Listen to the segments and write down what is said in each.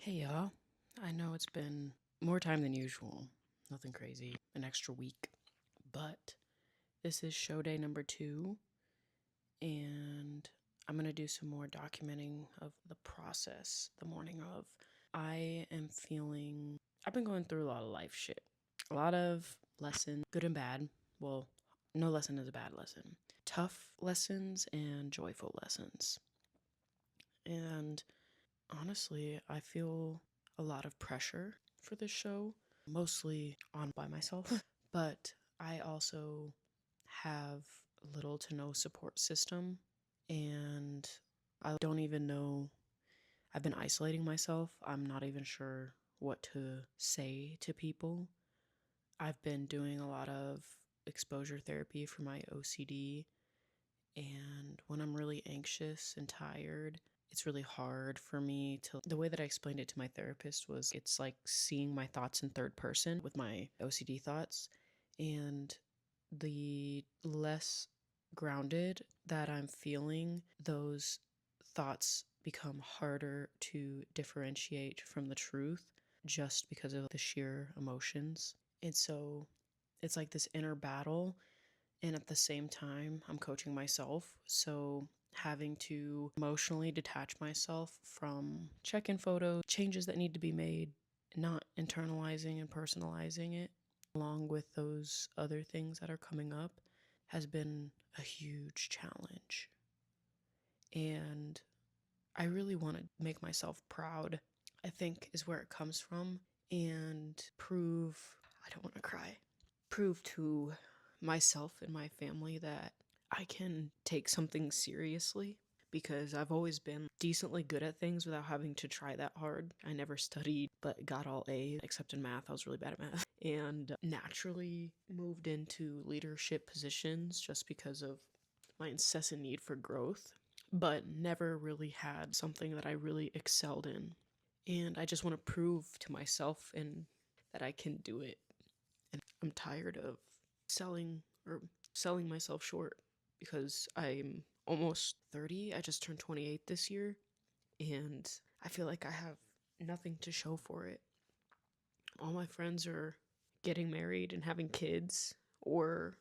Hey y'all, I know it's been more time than usual, nothing crazy, an extra week, but this is show day number 2, and I'm gonna do some more documenting of the process the morning of. I've been going through a lot of life shit, a lot of lessons, good and bad. Well, no lesson is a bad lesson. Tough lessons and joyful lessons. And honestly, I feel a lot of pressure for this show, mostly on by myself, but I also have little to no support system, and I don't even know. I've been isolating myself. I'm not even sure what to say to people. I've been doing a lot of exposure therapy for my OCD, and when I'm really anxious and tired, it's really hard for me to. The way that I explained it to my therapist was it's like seeing my thoughts in third person with my OCD thoughts. And the less grounded that I'm feeling, those thoughts become harder to differentiate from the truth just because of the sheer emotions. And so it's like this inner battle, and at the same time, I'm coaching myself. So having to emotionally detach myself from check in photos, changes that need to be made, not internalizing and personalizing it, along with those other things that are coming up, has been a huge challenge. And I really want to make myself proud, I think, is where it comes from, and prove, I don't want to cry, prove to myself and my family that I can take something seriously, because I've always been decently good at things without having to try that hard. I never studied but got all A's except in math. I was really bad at math, and naturally moved into leadership positions just because of my incessant need for growth, but never really had something that I really excelled in. And I just want to prove to myself and that I can do it. And I'm tired of selling or selling myself short, because I'm almost 30. I just turned 28 this year, and I feel like I have nothing to show for it. All my friends are getting married and having kids, or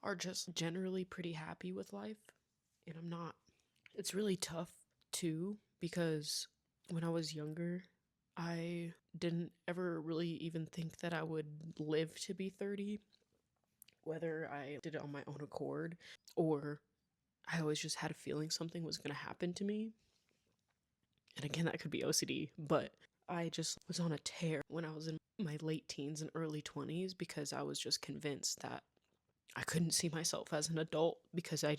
are just generally pretty happy with life, and I'm not. It's really tough too, because when I was younger, I didn't ever really even think that I would live to be 30, whether I did it on my own accord or I always just had a feeling something was going to happen to me. And again, that could be OCD, but I just was on a tear when I was in my late teens and early 20s, because I was just convinced that I couldn't see myself as an adult, because I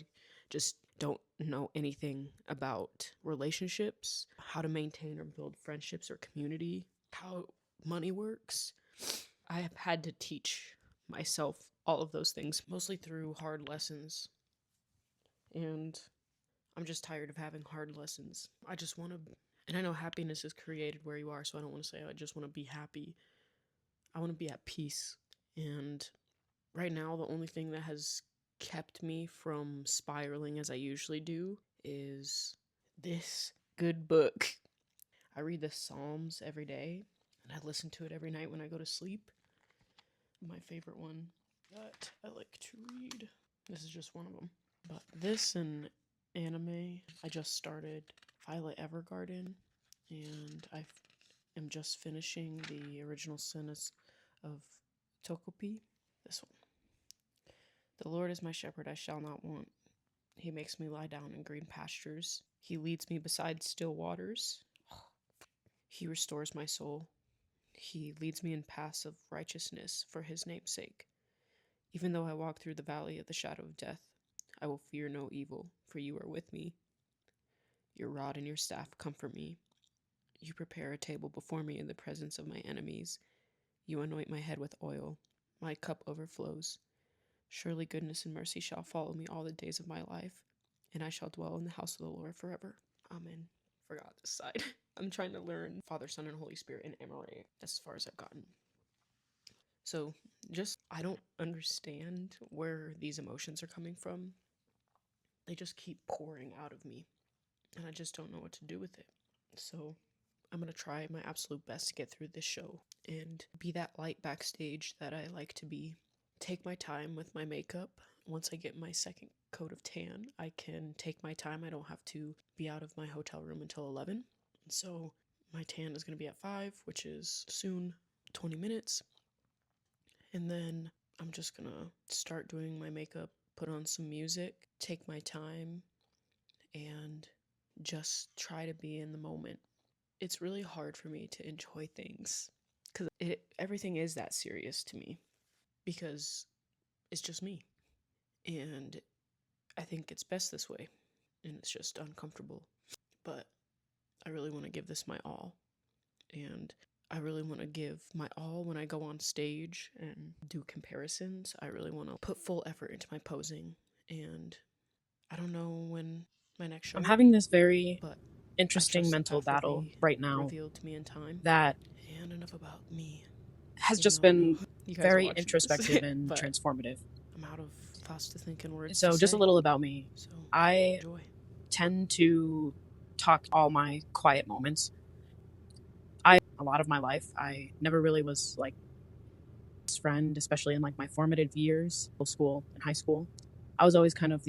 just don't know anything about relationships, how to maintain or build friendships or community, how money works. I have had to teach myself all of those things, mostly through hard lessons. And I'm just tired of having hard lessons. I just want to, and I know happiness is created where you are, so I don't want to say I just want to be happy. I want to be at peace. And right now, the only thing that has kept me from spiraling as I usually do is this good book. I read the Psalms every day, and I listen to it every night when I go to sleep. My favorite one that I like to read. This is just one of them. But this and anime, I just started Violet Evergarden, and I am just finishing the original sentence of Tokopi. This one. The Lord is my shepherd, I shall not want. He makes me lie down in green pastures. He leads me beside still waters. He restores my soul. He leads me in paths of righteousness for his name's sake. Even though I walk through the valley of the shadow of death, I will fear no evil, for you are with me. Your rod and your staff comfort me. You prepare a table before me in the presence of my enemies. You anoint my head with oil. My cup overflows. Surely goodness and mercy shall follow me all the days of my life, and I shall dwell in the house of the Lord forever. Amen. Forgot this side. I'm trying to learn Father, Son, and Holy Spirit in Emory. That's as far as I've gotten. So just, I don't understand where these emotions are coming from. They just keep pouring out of me, and I just don't know what to do with it. So I'm going to try my absolute best to get through this show and be that light backstage that I like to be. Take my time with my makeup. Once I get my second coat of tan, I can take my time. I don't have to be out of my hotel room until 11. So my tan is going to be at 5, which is soon 20 minutes. And then I'm just going to start doing my makeup, put on some music, take my time, and just try to be in the moment. It's really hard for me to enjoy things because everything is that serious to me because it's just me. And I think it's best this way. And it's just uncomfortable. But I really want to give this my all. And I really want to give my all when I go on stage and do comparisons. I really want to put full effort into my posing. And I don't know when my next show I'm having this very but interesting mental battle right now revealed to me in time. that And enough about me. has just been very introspective and transformative. I'm out of thoughts to think and words. So just a little about me. So I tend to talk all my quiet moments. A lot of my life, I never really was like a friend, especially in like my formative years, middle school and high school. I was always kind of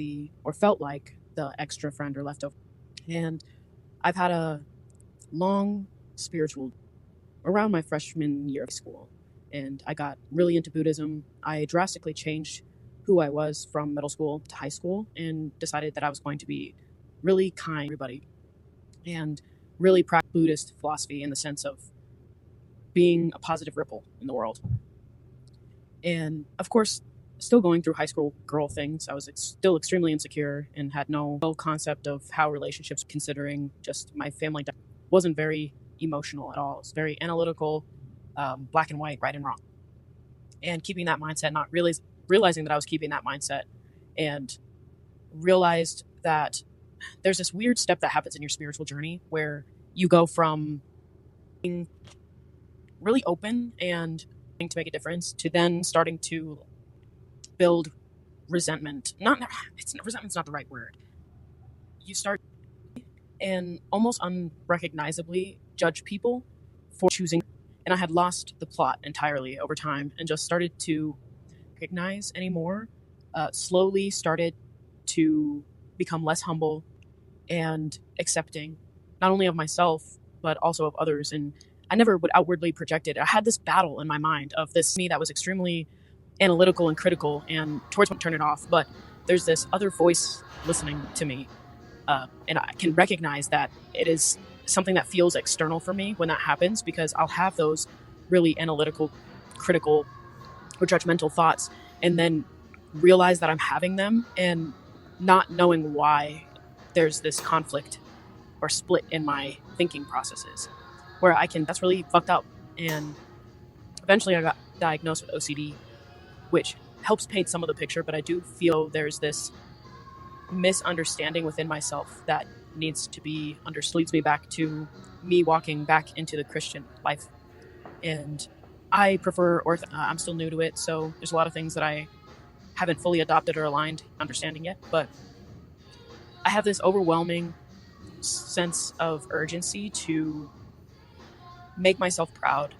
felt like the extra friend or leftover. And I've had a long spiritual around my freshman year of school, and I got really into Buddhism. I drastically changed who I was from middle school to high school and decided that I was going to be really kind to everybody and really practice Buddhist philosophy in the sense of being a positive ripple in the world. And of course, still going through high school girl things. I was still extremely insecure and had no concept of how relationships, considering just my family wasn't very emotional at all. It was very analytical, black and white, right and wrong. And keeping that mindset, not realizing that I was keeping that mindset, and realized that there's this weird step that happens in your spiritual journey where you go from being really open and to make a difference to then starting to build resentment. Resentment's not the right word. You start and almost unrecognizably judge people for choosing. And I had lost the plot entirely over time and just started to recognize anymore. Slowly started to become less humble and accepting, not only of myself, but also of others. And I never would outwardly project it. I had this battle in my mind of this me that was extremely analytical and critical, and towards turn it off. But there's this other voice listening to me, and I can recognize that it is something that feels external for me when that happens, because I'll have those really analytical, critical, or judgmental thoughts, and then realize that I'm having them and not knowing why there's this conflict or split in my thinking processes, where that's really fucked up. And eventually I got diagnosed with OCD, which helps paint some of the picture, but I do feel there's this misunderstanding within myself that needs to be understood. Leads me back to me walking back into the Christian life. And I prefer I'm still new to it, so there's a lot of things that I haven't fully adopted or aligned understanding yet, but I have this overwhelming sense of urgency to make myself proud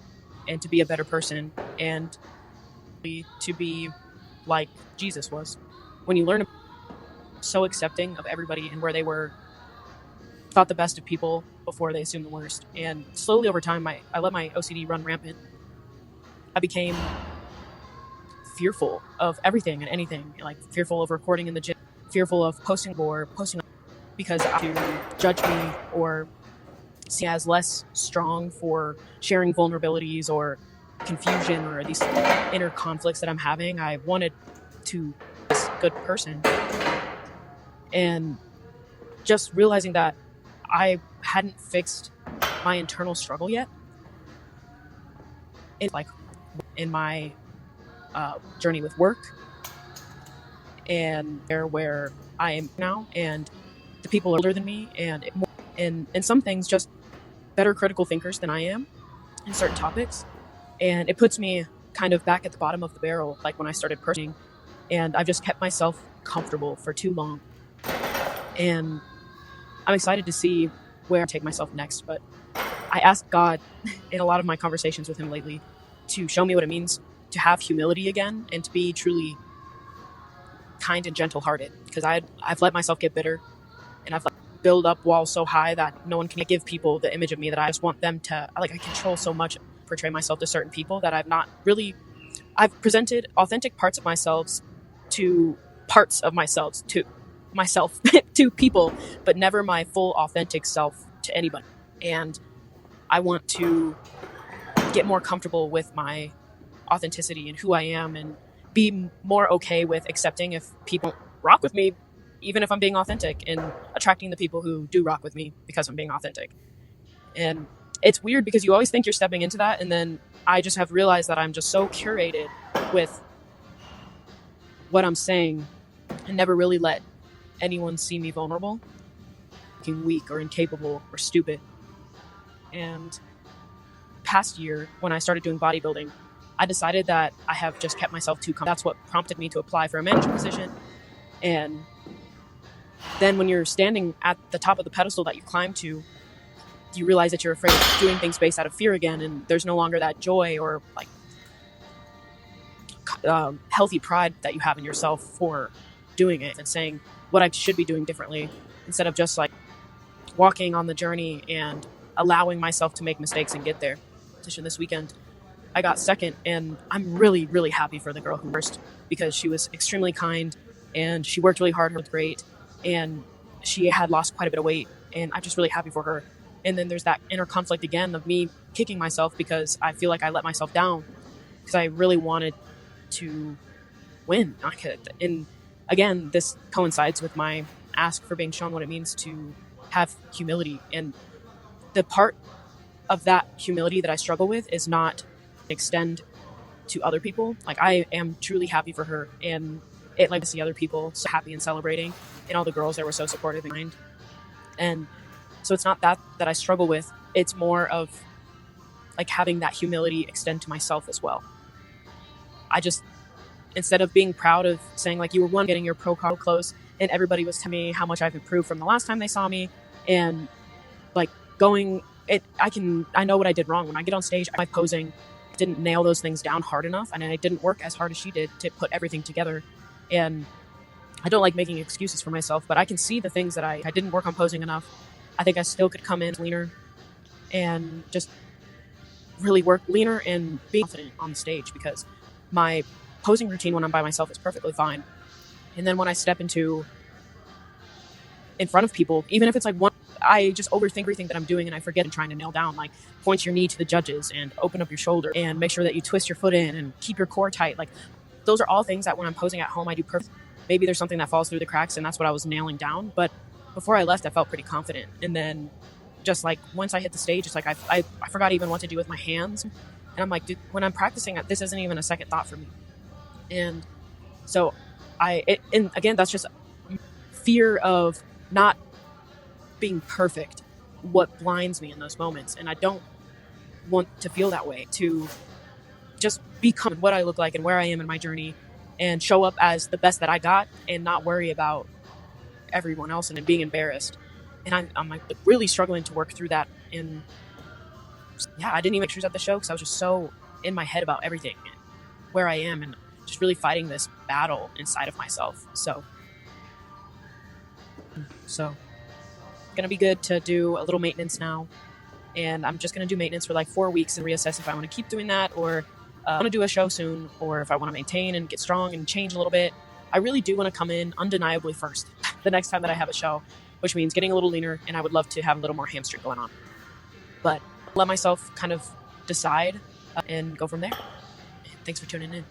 and to be a better person and to be like Jesus was. When you learn, so accepting of everybody and where they were, thought the best of people before they assumed the worst. And slowly over time, I let my OCD run rampant. I became fearful of everything and anything, like fearful of recording in the gym, fearful of posting because to judge me or see as less strong for sharing vulnerabilities or confusion or these inner conflicts that I'm having. I wanted to be this good person, and just realizing that I hadn't fixed my internal struggle yet. It's like in my journey with work and where I am now, and the people older than me, and in some things just better critical thinkers than I am in certain topics. And it puts me kind of back at the bottom of the barrel, like when I started personing, and I've just kept myself comfortable for too long. And I'm excited to see where I take myself next, but I asked God in a lot of my conversations with him lately to show me what it means to have humility again and to be truly kind and gentle-hearted, because I've let myself get bitter, and I've build up walls so high that no one can give people the image of me that I just want them to, like, I control so much, portray myself to certain people that I've presented authentic parts of myself to myself to people, but never my full authentic self to anybody. And I want to get more comfortable with my authenticity and who I am, and be more okay with accepting if people rock with me, even if I'm being authentic, and attracting the people who do rock with me because I'm being authentic. And it's weird because you always think you're stepping into that, and then I just have realized that I'm just so curated with what I'm saying and never really let anyone see me vulnerable, looking weak or incapable or stupid. And past year, when I started doing bodybuilding, I decided that I have just kept myself too comfortable. That's what prompted me to apply for a manager position. And then when you're standing at the top of the pedestal that you climb to, you realize that you're afraid of doing things based out of fear again, and there's no longer that joy or like healthy pride that you have in yourself for doing it and saying what I should be doing differently, instead of just like walking on the journey and allowing myself to make mistakes and get there. This weekend, I got second, and I'm really, really happy for the girl who first, because she was extremely kind and she worked really hard, looked great, and she had lost quite a bit of weight, and I'm just really happy for her. And then there's that inner conflict again of me kicking myself because I feel like I let myself down because I really wanted to win. And again, this coincides with my ask for being shown what it means to have humility. And the part of that humility that I struggle with is not extend to other people. Like, I am truly happy for her, and it like to see other people so happy and celebrating, and all the girls that were so supportive and kind. And so it's not that I struggle with. It's more of like having that humility extend to myself as well. I just, instead of being proud of saying like you were one getting your pro card close and everybody was telling me how much I've improved from the last time they saw me, and like going it, I know what I did wrong. When I get on stage, my posing didn't nail those things down hard enough, and I didn't work as hard as she did to put everything together. And I don't like making excuses for myself, but I can see the things that I didn't work on posing enough. I think I still could come in leaner and just really work leaner and be confident on the stage, because my posing routine when I'm by myself is perfectly fine. And then when I step in front of people, even if it's like one, I just overthink everything that I'm doing, and I forget and trying to nail down, like, point your knee to the judges and open up your shoulder and make sure that you twist your foot in and keep your core tight. Like, those are all things that when I'm posing at home, I do perfect. Maybe there's something that falls through the cracks, and that's what I was nailing down. But before I left, I felt pretty confident. And then just like once I hit the stage, it's like I forgot even what to do with my hands. And I'm like, dude, when I'm practicing, this isn't even a second thought for me. And so and again, that's just fear of not being perfect what blinds me in those moments. And I don't want to feel that way, to just become what I look like and where I am in my journey, and show up as the best that I got, and not worry about everyone else and being embarrassed. And I'm like really struggling to work through that. And yeah, I didn't even make sure at the show because I was just so in my head about everything and where I am, and just really fighting this battle inside of myself. So gonna be good to do a little maintenance now, and I'm just gonna do maintenance for like 4 weeks and reassess if I want to keep doing that, or I want to do a show soon, or if I want to maintain and get strong and change a little bit. I really do want to come in undeniably first the next time that I have a show, which means getting a little leaner, and I would love to have a little more hamstring going on. But let myself kind of decide and go from there. Thanks for tuning in.